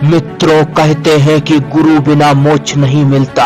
मित्रों, कहते हैं कि गुरु बिना मोक्ष नहीं मिलता।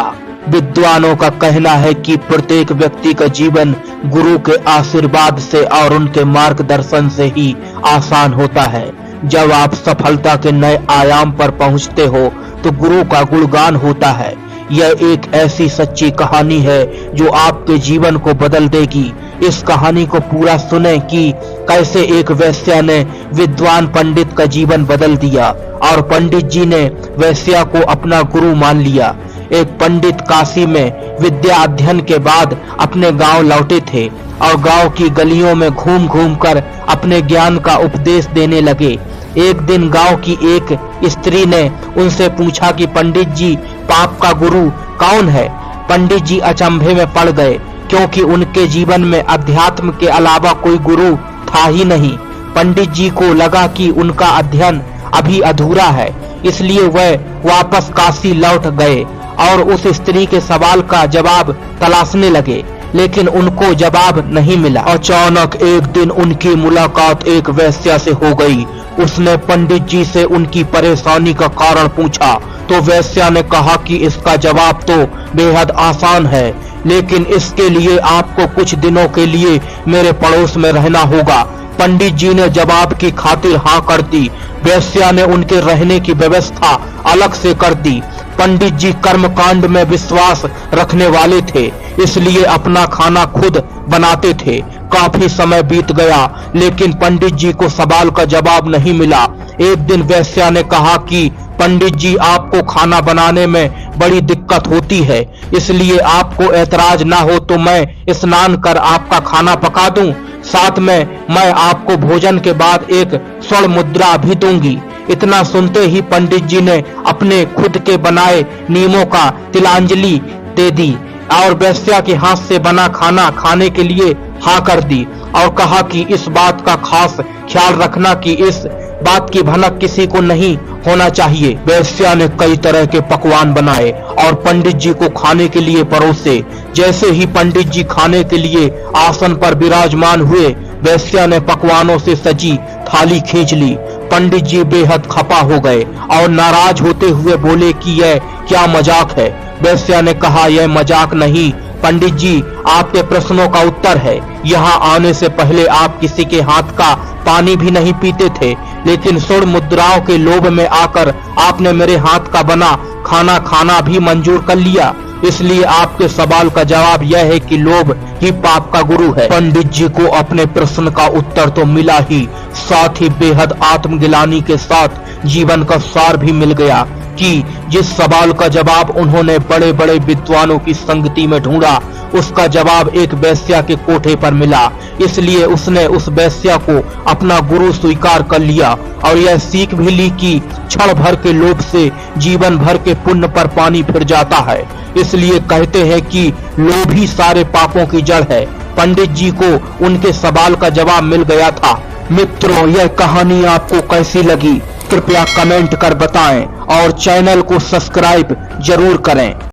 विद्वानों का कहना है कि प्रत्येक व्यक्ति का जीवन गुरु के आशीर्वाद से और उनके मार्गदर्शन से ही आसान होता है। जब आप सफलता के नए आयाम पर पहुंचते हो तो गुरु का गुणगान होता है। यह एक ऐसी सच्ची कहानी है जो आपके जीवन को बदल देगी। इस कहानी को पूरा सुने कि कैसे एक वैश्या ने विद्वान पंडित का जीवन बदल दिया और पंडित जी ने वैश्या को अपना गुरु मान लिया। एक पंडित काशी में विद्या अध्ययन के बाद अपने गांव लौटे थे और गांव की गलियों में घूम घूम कर अपने ज्ञान का उपदेश देने लगे। एक दिन गांव की एक स्त्री ने उनसे पूछा कि पंडित जी, पाप का गुरु कौन है? पंडित जी अचंभे में पड़ गए क्योंकि उनके जीवन में अध्यात्म के अलावा कोई गुरु था ही नहीं। पंडित जी को लगा कि उनका अध्ययन अभी अधूरा है, इसलिए वह वापस काशी लौट गए और उस स्त्री के सवाल का जवाब तलाशने लगे, लेकिन उनको जवाब नहीं मिला। अचानक एक दिन उनकी मुलाकात एक वैश्या से हो गई। उसने पंडित जी से उनकी परेशानी का कारण पूछा तो वैश्या ने कहा कि इसका जवाब तो बेहद आसान है, लेकिन इसके लिए आपको कुछ दिनों के लिए मेरे पड़ोस में रहना होगा। पंडित जी ने जवाब की खातिर हाँ कर दी। वैश्या ने उनके रहने की व्यवस्था अलग से कर दी। पंडित जी कर्मकांड में विश्वास रखने वाले थे, इसलिए अपना खाना खुद बनाते थे। काफी समय बीत गया, लेकिन पंडित जी को सवाल का जवाब नहीं मिला। एक दिन वैश्या ने कहा कि पंडित जी, आपको खाना बनाने में बड़ी दिक्कत होती है, इसलिए आपको ऐतराज ना हो तो मैं स्नान कर आपका खाना पका दूं। साथ में मैं आपको भोजन के बाद एक स्वर्ण मुद्रा भी दूंगी। इतना सुनते ही पंडित जी ने अपने खुद के बनाए नीमों का तिलांजलि दे दी और वैश्या के हाथ से बना खाना खाने के लिए हाँ कर दी और कहा कि इस बात का खास ख्याल रखना कि इस बात की भनक किसी को नहीं होना चाहिए। वैश्या ने कई तरह के पकवान बनाए और पंडित जी को खाने के लिए परोसे। जैसे ही पंडित जी खाने के लिए आसन पर विराजमान हुए, वैश्या ने पकवानों से सजी थाली खींच ली। पंडित जी बेहद खपा हो गए और नाराज होते हुए बोले कि यह क्या मजाक है। वैश्या ने कहा, यह मजाक नहीं पंडित जी, आपके प्रश्नों का उत्तर है। यहाँ आने से पहले आप किसी के हाथ का पानी भी नहीं पीते थे, लेकिन स्वर्ण मुद्राओं के लोभ में आकर आपने मेरे हाथ का बना खाना खाना भी मंजूर कर लिया। इसलिए आपके सवाल का जवाब यह है कि लोभ ही पाप का गुरु है। पंडित जी को अपने प्रश्न का उत्तर तो मिला ही, साथ ही बेहद आत्मग्लानि के साथ जीवन का सार भी मिल गया कि जिस सवाल का जवाब उन्होंने बड़े बड़े विद्वानों की संगति में ढूंढा, उसका जवाब एक वैश्या के कोठे पर मिला। इसलिए उसने उस वैश्या को अपना गुरु स्वीकार कर लिया और यह सीख भी ली कि क्षण भर के लोभ से जीवन भर के पुण्य पर पानी फिर जाता है। इसलिए कहते हैं कि लोभ ही सारे पापों की जड़ है। पंडित जी को उनके सवाल का जवाब मिल गया था। मित्रों, यह कहानी आपको कैसी लगी? कृपया कमेंट कर बताएं और चैनल को सब्सक्राइब जरूर करें।